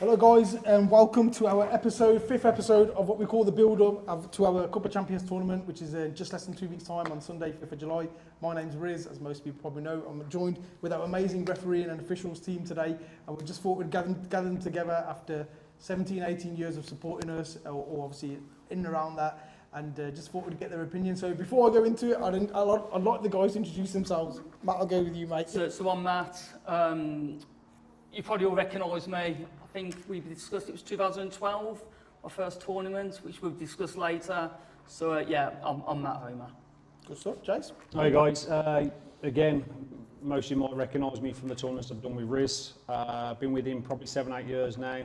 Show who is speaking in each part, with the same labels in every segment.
Speaker 1: Hello guys and welcome to our fifth episode of what we call the build-up to our Cup of Champions tournament, which is in just less than 2 weeks time on Sunday, 5th of July. My name's Riz, as most people probably know. I'm joined with our amazing referee and officials team today, and we just thought we'd gather them together after 17, 18 years of supporting us, or obviously in and around that, and just thought we'd get their opinion. So before I go into it, I'd like the guys to introduce themselves. Matt, I'll go with you, mate.
Speaker 2: So I'm Matt. You probably all recognise me. I think we discussed it was 2012, our first tournament, which we'll discuss later. So yeah, I'm Matt Homer.
Speaker 1: Good stuff, Jace.
Speaker 3: Hi guys. Again, most of you might recognise me from the tournaments I've done with Riz. I've been with him probably 7-8 years now.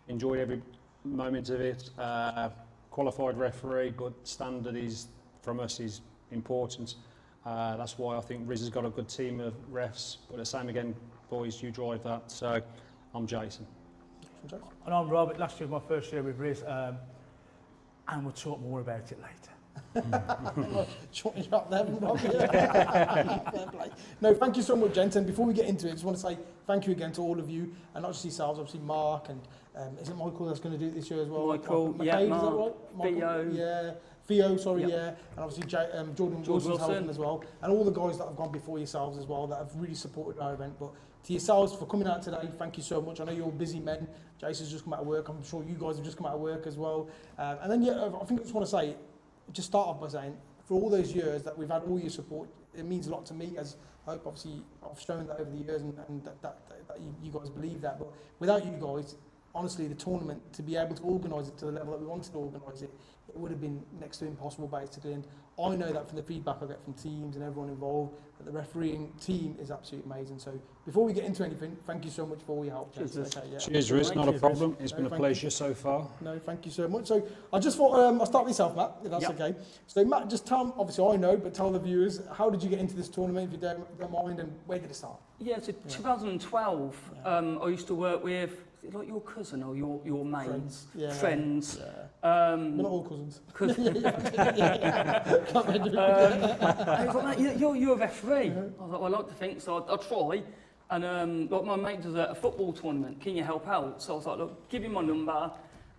Speaker 3: Enjoyed every moment of it. Qualified referee, but standard is from us is important. That's why I think Riz has got a good team of refs. But the same again, boys, you drive that. So I'm Jason.
Speaker 4: And I'm Robert. Last year was my first year with Riz, and we'll talk more about it later.
Speaker 1: Shut up there, Rob. No, thank you so much, gents. And before we get into it, I just want to say thank you again to all of you, and not just yourselves, obviously Mark, and is it Michael that's going to do it this year as well?
Speaker 2: Michael,
Speaker 1: McCabe,
Speaker 2: yeah,
Speaker 1: is
Speaker 2: Mark,
Speaker 1: that right? Michael?
Speaker 2: Theo.
Speaker 1: Yeah. Theo, sorry,
Speaker 2: Yep.
Speaker 1: yeah. And obviously Jordan Wilson's helping as well. And all the guys that have gone before yourselves as well that have really supported our event. But to yourselves for coming out today, thank you so much. I know you're all busy men. Jason's just come out of work. I'm sure you guys have just come out of work as well. And then, yeah, I think I just want to say, just start off by saying, for all those years that we've had all your support, it means a lot to me, as I hope obviously I've shown that over the years and that you guys believe that. But without you guys, honestly, the tournament, to be able to organise it to the level that we wanted to organise it, it would have been next to impossible basically. And I know that from the feedback I get from teams and everyone involved, that the refereeing team is absolutely amazing. So before we get into anything, thank you so much for all your help.
Speaker 2: Cheers,
Speaker 1: Okay, yeah.
Speaker 3: Cheers, Riz. Not a problem. It's been a pleasure so far.
Speaker 1: No, thank you so much. So I just thought I'll start with yourself, Matt, if that's okay. So Matt, just tell, obviously I know, but tell the viewers, how did you get into this tournament, if you don't mind, and where did it start?
Speaker 2: Yeah, so 2012, I used to work with, is it like your cousin or your mate?
Speaker 1: Friends. Yeah.
Speaker 2: Friends.
Speaker 1: Yeah.
Speaker 2: We're
Speaker 1: not all cousins.
Speaker 2: I was like, mate, you're a referee. I was like, well, I like to think so. I'll try. And like my mate does a football tournament. Can you help out? So I was like, look, give him my number.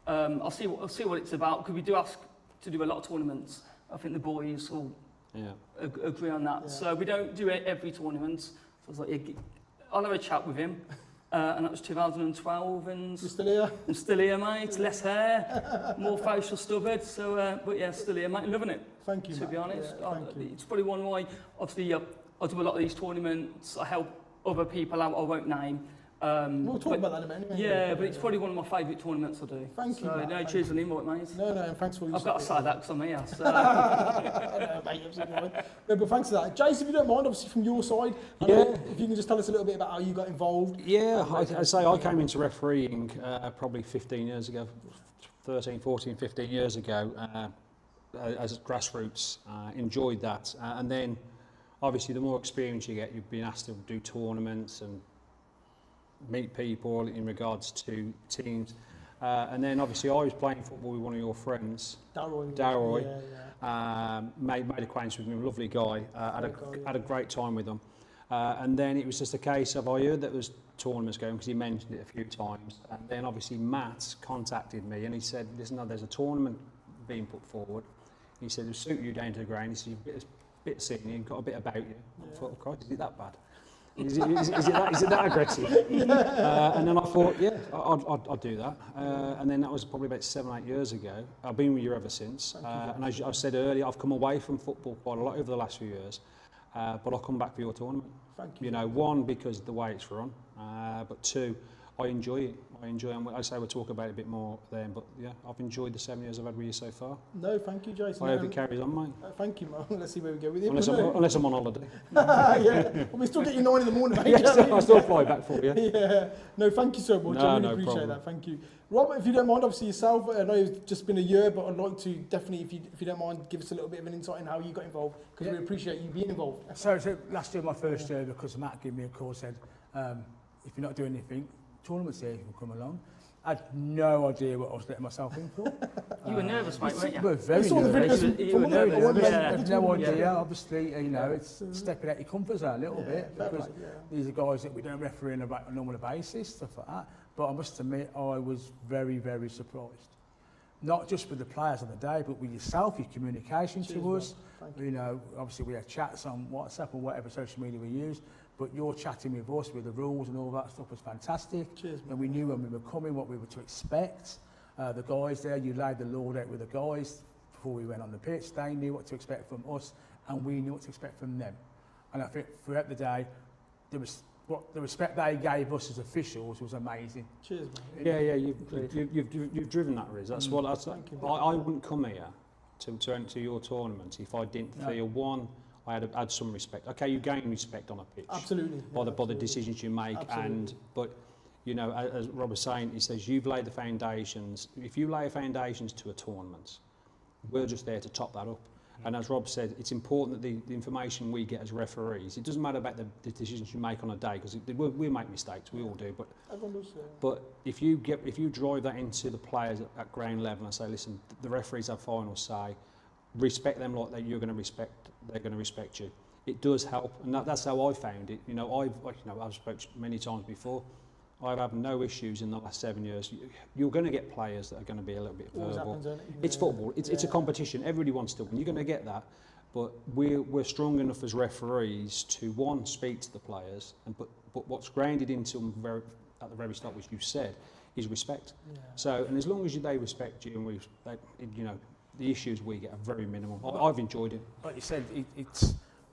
Speaker 2: I'll see what it's about. Because we do ask to do a lot of tournaments. I think the boys all agree on that.
Speaker 1: Yeah.
Speaker 2: So we don't do it every tournament. So I was like, yeah, I'll have a chat with him. And that was 2012, and
Speaker 1: You still here?
Speaker 2: I'm still here, mate. Less hair, more facial stubborn. So, but yeah, still here, mate. Loving it.
Speaker 1: Thank you,
Speaker 2: To
Speaker 1: Matt.
Speaker 2: be honest,
Speaker 1: Yeah, thank you.
Speaker 2: it's probably one way. Obviously, I do a lot of these tournaments. I help other people out. I won't name.
Speaker 1: We'll talk about that in a minute.
Speaker 2: Yeah, but it's probably one of my favourite tournaments I do.
Speaker 1: Thank you,
Speaker 2: So,
Speaker 1: Matt.
Speaker 2: no,
Speaker 1: Thank
Speaker 2: cheers on the invite, mate.
Speaker 1: No, and thanks for your
Speaker 2: I've got to say
Speaker 1: support.
Speaker 2: that because I'm here. So.
Speaker 1: No, mate, absolutely fine. No, but thanks for that. Jason, if you don't mind, obviously from your side, if you can just tell us a little bit about how you got involved.
Speaker 3: Yeah, I say I came into refereeing probably 15 years ago, 13, 14, 15 years ago, as grassroots. Enjoyed that. And then, obviously, the more experience you get, you've been asked to do tournaments and meet people in regards to teams. And then, obviously, I was playing football with one of your friends, Darroy. Made acquaintance with him, a lovely guy. Had a great time with him. And then it was just a case of, I heard that there was tournaments going because he mentioned it a few times. And then obviously Matt contacted me and he said, listen, there's a tournament being put forward. He said, it'll suit you down to the ground. He said, you're a bit senior, you've got a bit about you. I thought, oh, Christ, is it that bad? Is it that aggressive? And then I thought, yeah, I'll do that. And then that was probably about 7-8 years ago. I've been with you ever since. And as I said earlier, I've come away from football quite a lot over the last few years. But I'll come back for your tournament.
Speaker 1: Thank you.
Speaker 3: You know, one, because of the way it's run. But two, I enjoy it. And I say we'll talk about it a bit more then. But yeah, I've enjoyed the 7 years I've had with you so far.
Speaker 1: No, thank you, Jason.
Speaker 3: I hope it carries on, mate.
Speaker 1: Thank you, man. Let's see where we go with it.
Speaker 3: Unless I'm on holiday.
Speaker 1: Yeah, well, we still get you 9 in the morning, mate.
Speaker 3: Yes, I'll still fly back for you.
Speaker 1: Yeah. No, thank you so much.
Speaker 3: No,
Speaker 1: I really
Speaker 3: no
Speaker 1: appreciate
Speaker 3: problem.
Speaker 1: that. Thank you. Robert, if you don't mind, obviously yourself, I know it's just been a year, but I'd like to definitely, if you don't mind, give us a little bit of an insight in how you got involved, because we appreciate you being involved.
Speaker 4: So last year, my first year, because Matt gave me a call, said, if you're not doing anything, tournaments here, you can come along. I had no idea what I was letting myself in for.
Speaker 2: You were nervous, mate, weren't you?
Speaker 4: Well, very
Speaker 1: saw the
Speaker 4: nervous.
Speaker 1: videos
Speaker 2: You
Speaker 1: from
Speaker 2: were
Speaker 1: Monday,
Speaker 2: nervous,
Speaker 1: I wondered
Speaker 2: yeah.
Speaker 1: if
Speaker 4: I had
Speaker 1: you
Speaker 4: no
Speaker 1: told me.
Speaker 4: idea. Obviously, you know, it's stepping out your comfort zone a little bit
Speaker 1: fair
Speaker 4: because
Speaker 1: play, yeah.
Speaker 4: these are guys that we don't referee on a normal basis, stuff like that. But I must admit, I was very, very surprised. Not just with the players on the day, but with yourself, your communication
Speaker 1: Cheers,
Speaker 4: to us.
Speaker 1: Thank you.
Speaker 4: You know, obviously we had chats on WhatsApp or whatever social media we use, but your chatting with us with the rules and all that stuff was fantastic.
Speaker 1: Cheers,
Speaker 4: And we knew when we were coming what we were to expect. The guys there, you laid the Lord out with the guys before we went on the pitch. They knew what to expect from us, and we knew what to expect from them. And I think throughout the day, the respect they gave us as officials was amazing.
Speaker 1: Cheers, mate.
Speaker 3: Yeah, you've driven that, Riz. That's what I wouldn't come here to enter your tournament if I didn't feel one, I had some respect. Okay, you gain respect on a pitch
Speaker 1: Absolutely.
Speaker 3: by the decisions you make, but you know, as Rob was saying, he says you've laid the foundations. If you lay foundations to a tournament, we're just there to top that up. And as Rob said, it's important that the information we get as referees, it doesn't matter about the decisions you make on a day, because we make mistakes, we all do, but
Speaker 1: Everyone does, yeah.
Speaker 3: but if you drive that into the players at ground level and say, listen, the referees have final say, respect them like that, they're going to respect you. It does help, and that's how I found it. You know, I've spoken many times before. I've had no issues in the last 7 years. You're going to get players that are going to be a little bit
Speaker 1: Always
Speaker 3: verbal.
Speaker 1: happens, isn't it?
Speaker 3: It's football. It's a competition. Everybody wants to win. You're going to get that. But we're strong enough as referees to, one, speak to the players, but what's grounded into them at the very start, which you said, is respect.
Speaker 1: Yeah.
Speaker 3: So, and as long as they respect you, and you know, the issues we get are very minimal. I've enjoyed it.
Speaker 4: Like you said,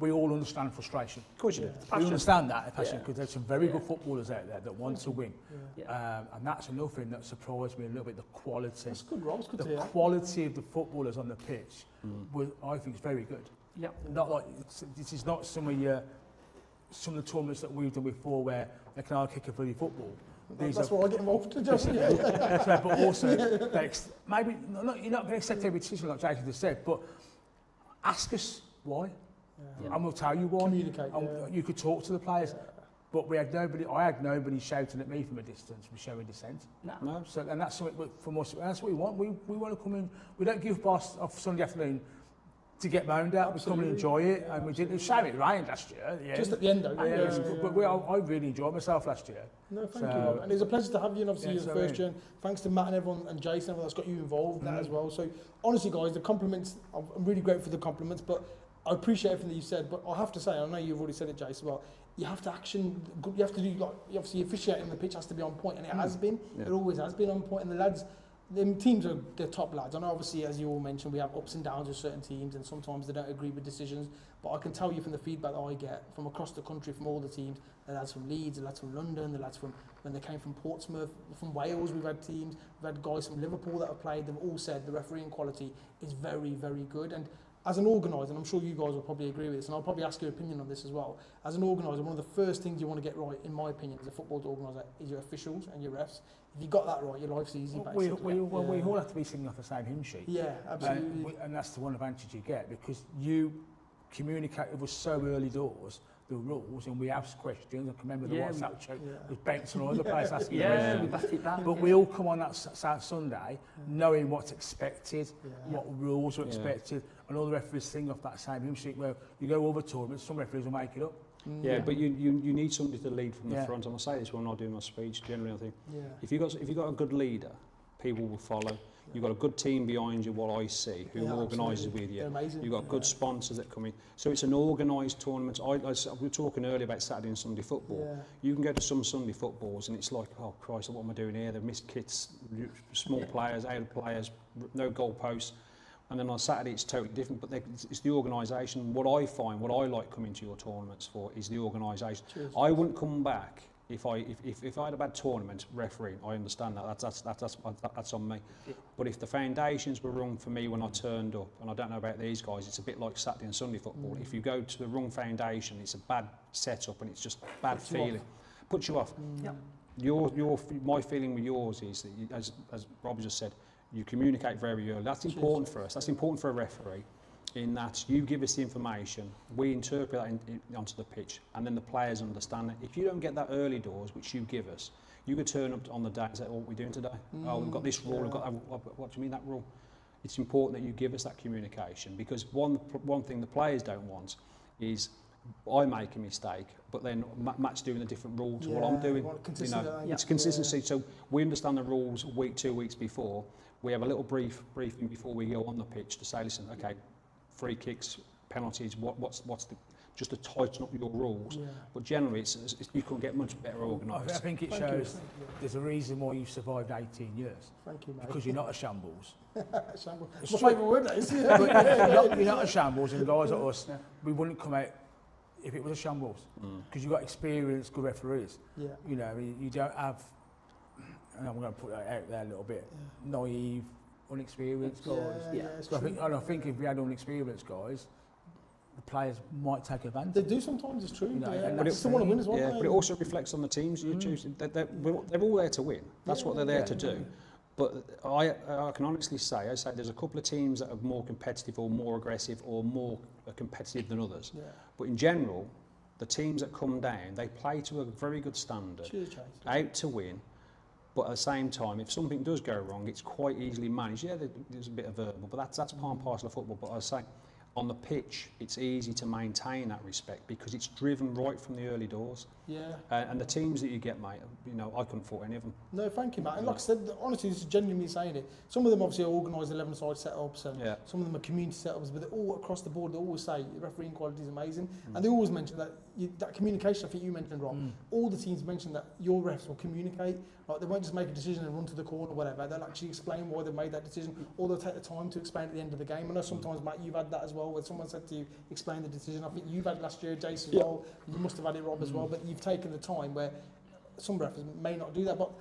Speaker 4: we all understand frustration.
Speaker 3: Of course you do.
Speaker 4: We understand that, passion,
Speaker 1: Yeah.
Speaker 4: because there's some very good footballers out there that want to win.
Speaker 2: Yeah.
Speaker 4: And that's another thing that surprised me a little bit, the quality.
Speaker 1: That's good, Rob. It's good to
Speaker 4: The
Speaker 1: hear.
Speaker 4: quality of the footballers on the pitch, I think, is very good.
Speaker 2: Yep.
Speaker 4: Not like, this is not some of the tournaments that we've done before where they can all kick a bloody football.
Speaker 1: That's why I get involved in Jesse.
Speaker 4: So, but also, maybe you're not going to accept every decision like Jason just said, but ask us why, and we'll tell you why.
Speaker 1: Communicate.
Speaker 4: And you could talk to the players, but I had nobody shouting at me from a distance, showing dissent.
Speaker 3: No.
Speaker 4: So, and that's something from us. That's what we want. We want to come in. We don't give boss off Sunday afternoon to get moaned at. We come and enjoy it, and we did. It was it rained last year. At the end.
Speaker 1: Just at the end, though.
Speaker 4: I really enjoyed myself last year.
Speaker 1: No, thank you, Rob. And it's a pleasure to have you, and obviously you're the first
Speaker 4: so
Speaker 1: gen. Thanks to Matt and everyone, and Jason, everyone that's got you involved in that as well. So, honestly, guys, the compliments, I'm really grateful for the compliments, but I appreciate everything that you said. But I have to say, I know you've already said it, Jason, well, you have to you have to do, like, obviously officiating the pitch has to be on point, and it has been. It always has been on point, and the lads, the teams are the top lads. I know, obviously, as you all mentioned, we have ups and downs with certain teams, and sometimes they don't agree with decisions. But I can tell you from the feedback that I get from across the country, from all the teams, the lads from Leeds, the lads from London, the lads from when they came from Portsmouth, from Wales, we've had teams, we've had guys from Liverpool that have played. They've all said the refereeing quality is very, very good. And as an organiser, and I'm sure you guys will probably agree with this, and I'll probably ask your opinion on this as well. As an organiser, one of the first things you want to get right, in my opinion, as a football organiser, is your officials and your refs. If you got that right, your life's easy.
Speaker 4: We all have to be singing off the same hymn sheet.
Speaker 1: Yeah, absolutely.
Speaker 4: And that's the one advantage you get, because you communicate with us so early doors the rules, and we ask questions. I can remember the WhatsApp chat with Banks and all the place asking
Speaker 2: Yeah, we
Speaker 4: questions.
Speaker 2: backed it back.
Speaker 4: But we all come on that Sunday knowing what's expected, what rules are expected, and all the referees sing off that same hymn sheet. Where you go over tournaments, some referees will make it up.
Speaker 3: Yeah, but you need somebody to lead from the front. And I say this when I'm doing my speech. Generally, I think if you got a good leader, people will follow. You've got a good team behind you, what I see, who organises with you. You've got good sponsors that come in. So it's an organised tournament. We were talking earlier about Saturday and Sunday football.
Speaker 1: Yeah.
Speaker 3: You can go to some Sunday footballs and it's like, oh Christ, what am I doing here? They've missed kits, small players, out of players, no goalposts. And then on Saturday it's totally different, but it's the organisation. What I find, what I like coming to your tournaments for is the organisation. I wouldn't come back if I had a bad tournament refereeing. I understand that. That's on me. But if the foundations were wrong for me when I turned up, and I don't know about these guys, it's a bit like Saturday and Sunday football. If you go to the wrong foundation, it's a bad setup and it's just bad feeling. Puts you off. My feeling with yours is that, as Rob just said, you communicate very early. That's important for us. That's important for a referee. in that you give us the information, we interpret that onto the pitch, and then the players understand it. If you don't get that early doors, which you give us, you could turn up on the day and say, oh, what are we doing today? Oh, we've got this rule, we've got that. What do you mean that rule? It's important that you give us that communication, because one thing the players don't want is I make a mistake, but then Matt's doing a different rule to what I'm doing. It's consistency. So we understand the rules a week, 2 weeks before. We have a little briefing before we go on the pitch to say, listen, okay, free kicks, penalties, what's the, just to tighten up your rules. Yeah. But generally, you can get much better organised.
Speaker 4: I think it shows there's a reason why you've survived 18 years.
Speaker 1: Thank you, mate.
Speaker 4: Because you're not a shambles.
Speaker 1: Shambles. It's my favourite word, that is.
Speaker 4: You're not a shambles, and guys like us, we wouldn't come out if it was a shambles. Because you've got experienced, good referees. Yeah. You know, you don't have, and I'm going to put that out there a little bit, naive, unexperienced guys. So I think if we had unexperienced guys, the players might take advantage.
Speaker 1: They do sometimes, it's true. But they still want to win as well.
Speaker 3: Yeah, but it also reflects on the teams you choose. They're all there to win. That's what they're there to do. But I can honestly say, there's a couple of teams that are more competitive or more aggressive or more competitive than others. Yeah. But in general, the teams that come down, they play to a very good standard, out to win. But at the same time, if something does go wrong, it's quite easily managed. Yeah, there's a bit of verbal, but that's part and parcel of football. But I say, on the pitch, it's easy to maintain that respect because it's driven right from the early doors. Yeah. And the teams that you get, mate, you know, I couldn't fault any of them.
Speaker 1: No, thank you, mate. And like I said, honestly, this is genuinely saying it. Some of them obviously are organised 11-side setups, and some of them are community setups, but they're all across the board. They always say refereeing quality is amazing, and they always mention that that communication. I think you mentioned, Rob. All the teams mention that your refs will communicate. Like, they won't just make a decision and run to the corner or whatever. They'll actually explain why they made that decision, or they'll take the time to explain at the end of the game. I know sometimes, Matt, you've had that as well, where someone said to you, explain the decision. I think you've had it last year, Jace, as well. You must have had it, Rob, as well. But you've taken the time where some refs may not do that. But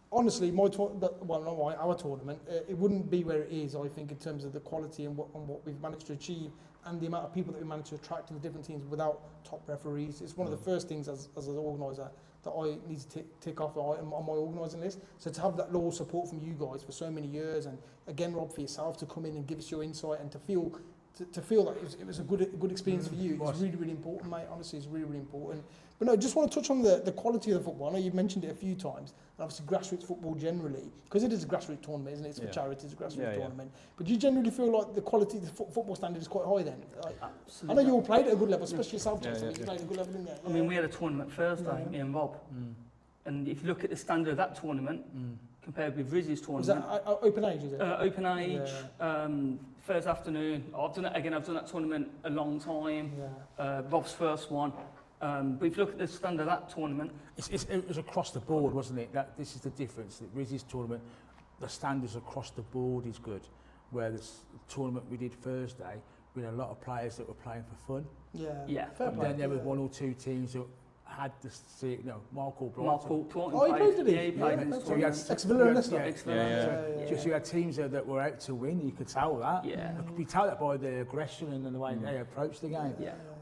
Speaker 1: honestly, our tournament, it wouldn't be where it is, I think, in terms of the quality and what we've managed to achieve and the amount of people that we managed to attract to the different teams without top referees. It's one of the first things as an organiser that I need to tick off on my organising list. So to have that loyal support from you guys for so many years, and again, Rob, for yourself to come in and give us your insight and to feel that it was a good experience for you, it's really, really important, mate. Honestly, it's really, really important. But no, just want to touch on the quality of the football. I know you've mentioned it a few times, and obviously grassroots football generally, because it is a grassroots tournament, isn't it? It's for charity, it's a grassroots tournament. But do you generally feel like the quality of the football standard is quite high then? Like, I know you all played at a good level, especially yourself, Jason. You played at a good level in there.
Speaker 2: I mean, we had a tournament Thursday, me and Rob. And if you look at the standard of that tournament, compared with Rizzy's tournament.
Speaker 1: Was that open age, is it?
Speaker 2: Open age, Thursday afternoon. I've done that tournament a long time. Rob's first one. But if you look at the standard of that tournament...
Speaker 4: It was across the board, wasn't it? This is the difference. That Rizzy's tournament, the standards across the board is good. Where the tournament we did Thursday, we had a lot of players that were playing for fun. Then there was one or two teams that had the Marco Brighton.
Speaker 1: Oh, he played, did he?
Speaker 2: Yeah, he played in this tournament.
Speaker 1: Ex-Villa and Leicester.
Speaker 4: Just you had teams that were out to win, you could tell that. You could tell that by the aggression and the way they approached the game.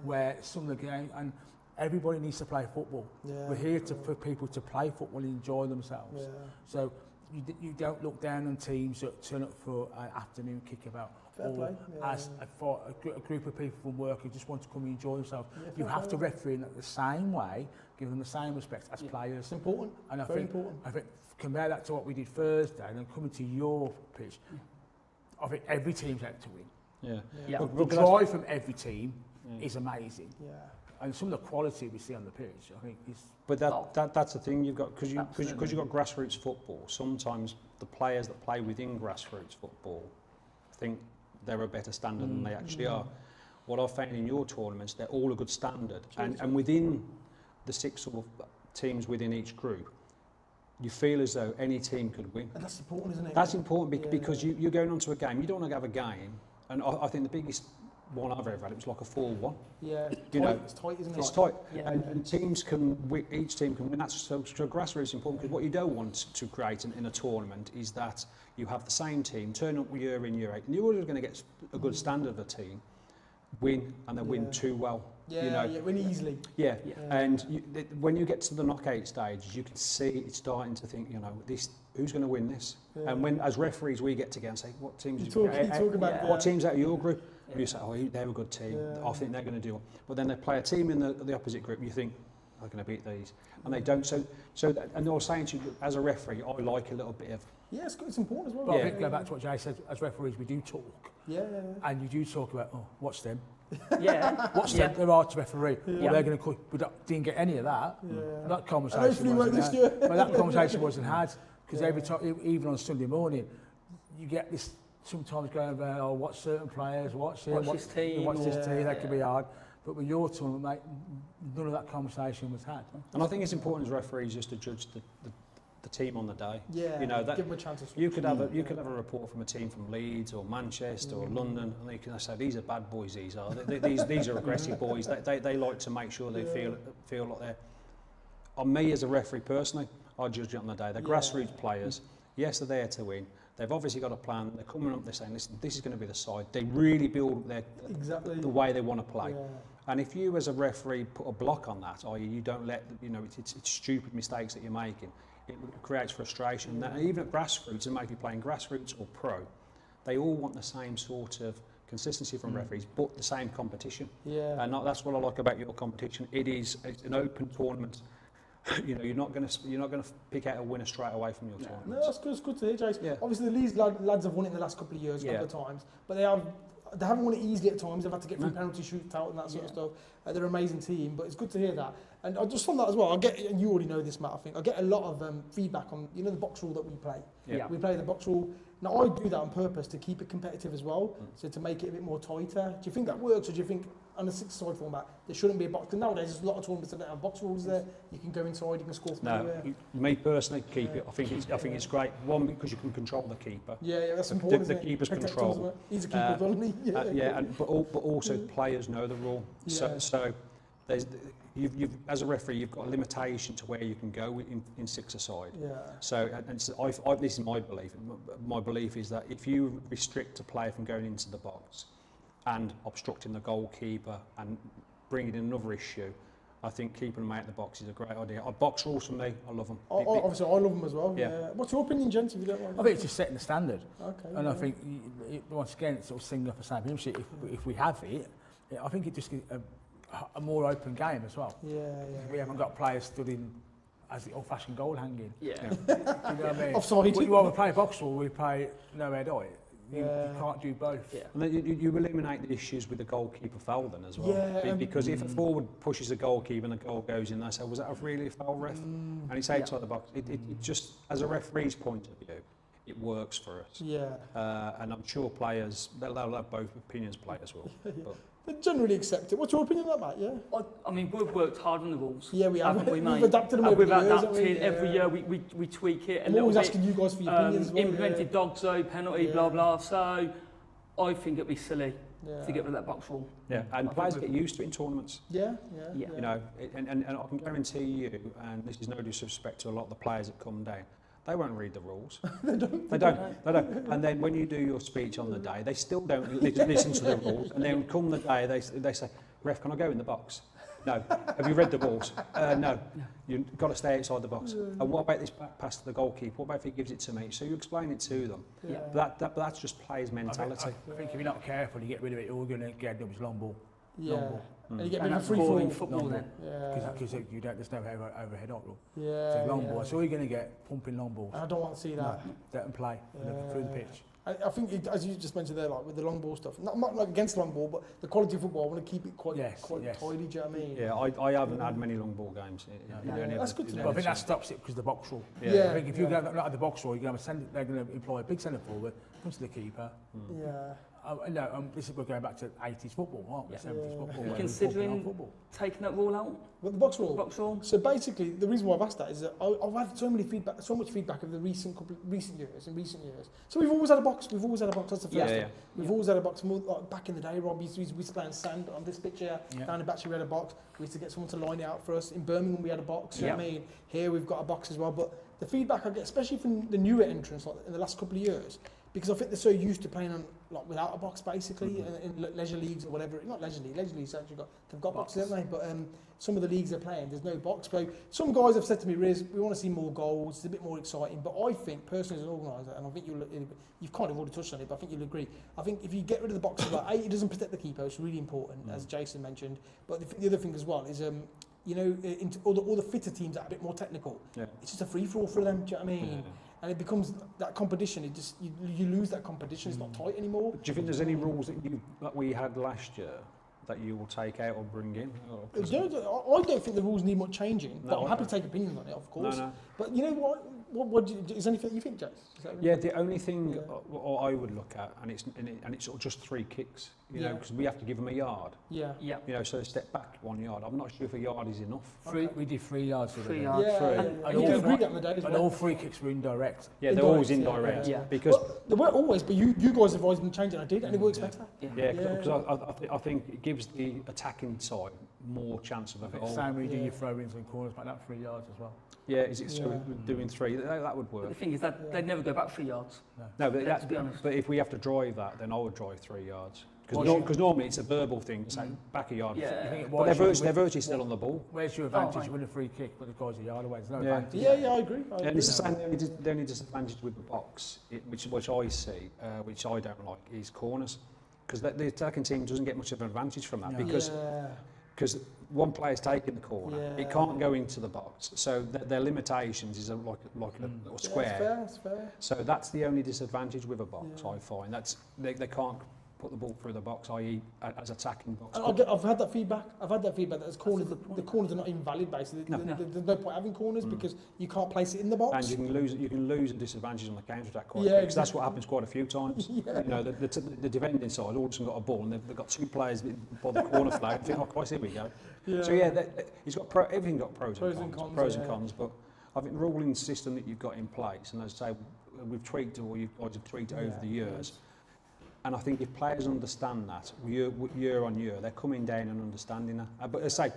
Speaker 4: Where some of the game, and everybody needs to play football. We're here for people to play football and enjoy themselves. So you don't look down on teams that turn up for an afternoon kickabout. Or as a group of people from work who just want to come and enjoy themselves. You have to referee in the same way, give them the same respect as players.
Speaker 1: It's important.
Speaker 4: And I
Speaker 1: Very
Speaker 4: think,
Speaker 1: important.
Speaker 4: I think compare that to what we did Thursday and then coming to your pitch, I think every team's out to win. The drive from every team is amazing. And some of the quality we see on the pitch, I think, is...
Speaker 3: But that's the thing you've got, because you've got grassroots football, sometimes the players that play within grassroots football think they're a better standard than they actually are. What I've found in your tournaments, they're all a good standard. And within the 6 sort of teams within each group, you feel as though any team could win.
Speaker 1: And that's important, isn't it?
Speaker 3: That's important because you're going onto a game, you don't want to have a game, and I think the biggest one I've ever had, it was like a 4-1.
Speaker 1: It's tight, isn't it?
Speaker 3: It's tight, and teams can win, each team can win. That's so grassroots important, because what you don't want to create in a tournament is that you have the same team turn up year in, year out, and you're always going to get a good standard of a team, win, and they win too well.
Speaker 1: Win easily.
Speaker 3: And when you get to the knockout stages, you can see it's starting to think, who's going to win this? And when, as referees, we get together and say, what teams?
Speaker 1: What teams out of your group?
Speaker 3: You say, oh, they're a good team.
Speaker 1: Yeah.
Speaker 3: I think they're going to do it. But then they play a team in the opposite group, and you think, they're going to beat these. And they don't. And I was saying to you, as a referee, I like a little bit of...
Speaker 1: Yeah, it's important as well.
Speaker 4: But I
Speaker 3: Yeah.
Speaker 4: think, go back to what Jay said, as referees, we do talk.
Speaker 1: Yeah.
Speaker 4: And you do talk about, watch them.
Speaker 2: Yeah.
Speaker 4: Watch
Speaker 2: Yeah.
Speaker 4: them, they're hard to referee.
Speaker 2: Yeah.
Speaker 4: Or they're going to we didn't get any of that.
Speaker 1: Yeah.
Speaker 4: That
Speaker 1: And
Speaker 4: conversation
Speaker 1: hopefully
Speaker 4: wasn't
Speaker 1: this
Speaker 4: had.
Speaker 1: year.
Speaker 4: But that conversation wasn't had. Because
Speaker 1: Yeah.
Speaker 4: every time, even on Sunday morning, you get this sometimes going about, watch certain players, watch him,
Speaker 2: Watch this team,
Speaker 4: watch this
Speaker 1: or-
Speaker 4: team, that can be hard. But with your tournament, mate, none of that conversation was had.
Speaker 3: And I think it's important as referees just to judge the team on the day.
Speaker 1: Yeah.
Speaker 3: You know, that
Speaker 1: give them a chance to
Speaker 3: you could have a report from a team from Leeds or Manchester or London, and they can say these are bad boys. These are these are aggressive boys. They like to make sure they feel like they're. On me as a referee personally, I judge it on the day. They're grassroots players. Yes, they're there to win. They've obviously got a plan. They're coming up. They're saying, listen, this is going to be the side. They really build the way they want to play.
Speaker 1: Yeah.
Speaker 3: And if you as a referee put a block on that, i.e. you don't let, it's stupid mistakes that you're making, it creates frustration. Now, even at grassroots, and maybe playing grassroots or pro, they all want the same sort of consistency from referees, but the same competition.
Speaker 1: Yeah.
Speaker 3: And that's what I like about your competition. It's an open tournament. You're not going to pick out a winner straight away from your tournament.
Speaker 1: No, that's good. It's good to hear, Jace.
Speaker 3: Yeah.
Speaker 1: Obviously, the Leeds lads have won it in the last couple of years, a couple of times, but they haven't won it easily at times. They've had to get through penalty shootout and that sort of stuff. They're an amazing team, but it's good to hear that. And I just on that as well, and you already know this, Matt, I think, I get a lot of feedback on, the box rule that we play.
Speaker 3: Yeah.
Speaker 1: We play the box rule. Now, I do that on purpose to keep it competitive as well, so to make it a bit more tighter. Do you think that works, or do you think on a six-side format there shouldn't be a box? Because nowadays there's a lot of tournaments that don't have box rules there. You can go inside, you can score from anywhere.
Speaker 3: Me personally, keep it. I think it's great. One, because you can control the keeper.
Speaker 1: Yeah, that's important.
Speaker 3: The
Speaker 1: isn't it?
Speaker 3: keeper's
Speaker 1: Protect
Speaker 3: control.
Speaker 1: us, isn't it? He's a keeper, doesn't he?
Speaker 3: But also players know the rule.
Speaker 1: Yeah.
Speaker 3: So there's you've as a referee you've got a limitation to where you can go in six-a-side.
Speaker 1: Yeah.
Speaker 3: So this is my belief. My belief is that if you restrict a player from going into the box and obstructing the goalkeeper and bringing in another issue, I think keeping them out of the box is a great idea. Box rules for me, I love them.
Speaker 1: Obviously, I love them as well.
Speaker 3: Yeah.
Speaker 1: What's your opinion, gents, if you don't mind?
Speaker 4: I think it's just setting the standard.
Speaker 1: Okay.
Speaker 4: And I think, once again, it's sort of singing off the same hymn sheet. If we have it, I think it just gives a more open game as well.
Speaker 1: Yeah.
Speaker 4: We haven't got players stood in as the old-fashioned goal hanging.
Speaker 2: Yeah.
Speaker 4: You know what I mean?
Speaker 1: Offside.
Speaker 4: We either play box or we play no head eye. You
Speaker 1: Yeah.
Speaker 4: can't do both.
Speaker 2: Yeah.
Speaker 3: And then you eliminate the issues with the goalkeeper foul then as well.
Speaker 1: Yeah,
Speaker 3: Because if a forward pushes the goalkeeper and the goal goes in, they say, was that really a foul, ref? And it's outside the box. It just, as a referee's point of view, it works for us.
Speaker 1: Yeah.
Speaker 3: And I'm sure players, they'll have both opinions, players will. But
Speaker 1: They generally accept it. What's your opinion on that, Matt? Yeah.
Speaker 2: I mean, we've worked hard on the rules.
Speaker 1: Yeah, we have.
Speaker 2: Haven't we,
Speaker 1: We've
Speaker 2: mate?
Speaker 1: adapted them over
Speaker 2: We've
Speaker 1: the years, haven't
Speaker 2: adapted
Speaker 1: we?
Speaker 2: every
Speaker 1: Yeah.
Speaker 2: year. We tweak it a
Speaker 1: I'm
Speaker 2: little
Speaker 1: always
Speaker 2: bit.
Speaker 1: asking you guys for your opinions as well.
Speaker 2: Implemented dog zone, penalty,
Speaker 1: Yeah.
Speaker 2: blah blah. So I think it'd be silly
Speaker 1: Yeah.
Speaker 2: to get rid of that box rule.
Speaker 3: yeah, and players get used to it in tournaments.
Speaker 1: Yeah.
Speaker 2: Yeah.
Speaker 3: You know, and I can guarantee you, and this is no disrespect to a lot of the players that come down, they won't read the rules. They don't. And then when you do your speech on the day, they still don't listen to the rules. And then come the day, they say, "Ref, can I go in the box?" No. Have you read the rules? No. You've got to stay outside the box. And what about this back pass to the goalkeeper? What about if he gives it to me? So you explain it to them.
Speaker 1: Yeah.
Speaker 3: But that's just players' mentality.
Speaker 4: I think if you're not careful, you get rid of it, you're going to get double long ball.
Speaker 1: Yeah.
Speaker 4: Long ball.
Speaker 1: And you get
Speaker 2: And
Speaker 1: maybe
Speaker 2: that's
Speaker 1: free
Speaker 2: boring
Speaker 1: fall.
Speaker 2: football then.
Speaker 1: Yeah.
Speaker 4: Because there's no overhead up rule.
Speaker 1: Yeah.
Speaker 4: So long
Speaker 1: yeah.
Speaker 4: ball, that's all you're going to get, pumping long balls.
Speaker 1: I don't want to see that.
Speaker 4: Let them play through the pitch.
Speaker 1: I think, as you just mentioned there, like with the long ball stuff, not like against long ball, but the quality of football, I want to keep it quite
Speaker 4: Yes.
Speaker 1: tidy, do you know what I mean?
Speaker 3: Yeah, I haven't had many long ball games.
Speaker 1: That's good to know.
Speaker 4: But I think that stops it because the box rule.
Speaker 1: Yeah.
Speaker 4: I think if you go not at the box rule, they're going to employ a big centre forward, comes to the keeper.
Speaker 1: Yeah.
Speaker 4: We're going back to 80s football, aren't we? 70s football. where we're
Speaker 2: Considering
Speaker 4: focusing on football.
Speaker 2: taking that rule out,
Speaker 1: But the box rule.
Speaker 2: box rule.
Speaker 1: So basically, the reason why I've asked that is that I've had so much feedback of the recent years. So we've always had a box. That's the first
Speaker 3: Yeah,
Speaker 1: thing.
Speaker 3: yeah.
Speaker 1: We've always had a box. More, like back in the day, Rob, we used to play in sand on this pitch here.
Speaker 4: Yeah.
Speaker 1: Down in Batchy, we had a box. We used to get someone to line it out for us. In Birmingham, we had a box. You know what I mean? Here, we've got a box as well. But the feedback I get, especially from the newer entrants, like in the last couple of years, because I think they're so used to playing on like without a box basically in leisure leagues or whatever. Not leisure leagues actually they've got boxes, haven't they? But some of the leagues they're playing, there's no box. So some guys have said to me, Riz, we want to see more goals. It's a bit more exciting. But I think personally as an organiser, and I think you've kind of already touched on it, but I think you'll agree. I think if you get rid of the boxes, like it doesn't protect the keeper. It's really important, as Jason mentioned. But the other thing as well is you know, all the fitter teams that are a bit more technical. Yeah. It's just a free for all for them. Do you know what I mean? Yeah. And it becomes that competition. It just you lose that competition. It's not tight anymore.
Speaker 3: Do you think there's any rules that we had last year that you will take out or bring in?
Speaker 1: I don't think the rules need much changing. But I'm happy to take opinions on it, of course. No. But you know what? Is anything you think, Jace?
Speaker 3: Yeah, the only thing I would look at, and it's sort of just 3 kicks, you know, because we have to give them a yard. Yeah. You know, so step back 1 yard. I'm not sure if a yard is enough.
Speaker 4: We did 3 yards.
Speaker 1: 3 yards. Yeah. And you agreed on the day as well.
Speaker 4: And all 3 kicks were indirect.
Speaker 3: Yeah, they're always indirect. Yeah. Because
Speaker 1: they weren't always, but you guys have always been changing. I did, and it works better.
Speaker 3: Yeah, because I think it gives the attacking side more chance of a goal.
Speaker 4: Same we do your throw-ins and corners, but that 3 yards as well.
Speaker 3: Yeah, so doing 3, that would work.
Speaker 2: But the thing is that they'd never go back 3 yards.
Speaker 3: No, but if we have to drive that, then I would drive 3 yards. Because normally it's a verbal thing, say back a yard. Yeah. But they're virtually still on the ball.
Speaker 4: Where's your advantage? You win a free kick, but the guy's a yard away. There's no advantage.
Speaker 1: Yeah, I agree.
Speaker 3: And it's the same. The only disadvantage with the box, which I see, which I don't like, is corners. Because the attacking team doesn't get much of an advantage from that. Because one player's taking the corner, it can't go into the box. So their limitations is like a square.
Speaker 1: That's fair.
Speaker 3: So that's the only disadvantage with a box, I find. They can't put the ball through the box, i.e. as attacking box.
Speaker 1: I've had that feedback. That as corners, the corners are not even valid basically. There's no point having corners because you can't place it in the box.
Speaker 3: And you can lose a disadvantage on the counter attack quite quick. Because that's what happens quite a few times. You know, the defending side all of a sudden got a ball and they've got 2 players by the corner flag. I think, oh Christ, here we go. So he's got everything got pros and cons. But I think the ruling system that you've got in place, and as I say, we've tweaked, or you guys have tweaked over the years. And I think if players understand that year on year, they're coming down and understanding that. But as I say,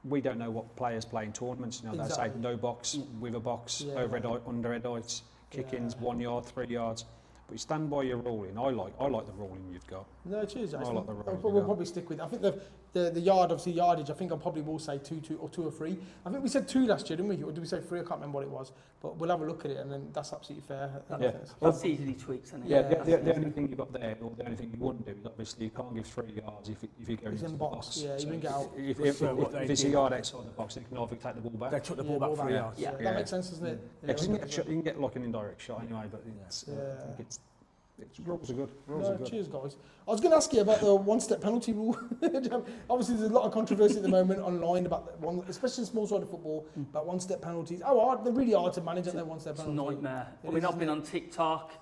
Speaker 3: we don't know what players play in tournaments. You know, they say no box, with a box, over under head heights, kick-ins, 1 yard, 3 yards. But you stand by your ruling. I like the ruling you've got.
Speaker 1: No, cheers.
Speaker 3: I like the ruling.
Speaker 1: We'll probably stick with it. I think the yardage. I think I probably will say 2 or 3. I think we said 2 last year, didn't we? Or did we say 3? I can't remember what it was. But we'll have a look at it, and then that's absolutely fair.
Speaker 2: That's easily tweaked, isn't it?
Speaker 3: Yeah. The only thing you've got there, or the only thing you wouldn't do, is obviously you can't give 3 yards if you go into the box.
Speaker 1: Yeah, you wouldn't get out.
Speaker 3: If it's a yard outside the box, they can either take the ball back.
Speaker 4: They took the ball back 3 yards.
Speaker 1: Yeah, that makes sense, doesn't it?
Speaker 3: Yeah, you can get like an indirect shot anyway, but rules are good.
Speaker 1: Cheers, guys. I was going to ask you about the one-step penalty rule. Obviously, there's a lot of controversy at the moment online about that one, especially in small-sided football, about one-step penalties. They're really hard to manage, aren't they, one-step penalties?
Speaker 2: It's a nightmare. I've been on TikTok.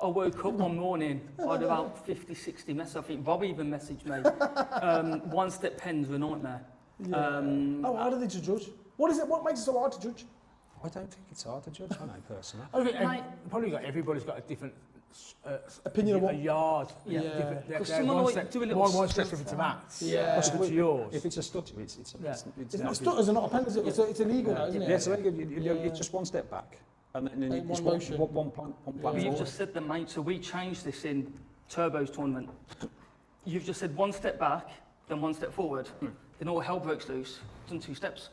Speaker 2: I woke up one morning, I had about 50, 60 messages. I think Rob even messaged me. One-step pens were a nightmare.
Speaker 1: How do they judge? What is it? What makes it so hard to judge?
Speaker 3: I don't think it's hard to judge, I know, personally.
Speaker 4: Everybody's got a different
Speaker 1: opinion of what
Speaker 4: a yard.
Speaker 2: Because someone might do a little
Speaker 4: stretch if it's a max.
Speaker 3: It's
Speaker 4: yours.
Speaker 3: If it's a stutter, it's
Speaker 1: not stutters are not a penalty. It's illegal now, isn't it?
Speaker 3: Yeah, it's illegal. It's just 1 step back, and then it's one plan
Speaker 2: But you've just said that, mate. So we changed this in Turbo's tournament. You've just said 1 step back, then 1 step forward. Then all hell breaks loose. Done 2 steps.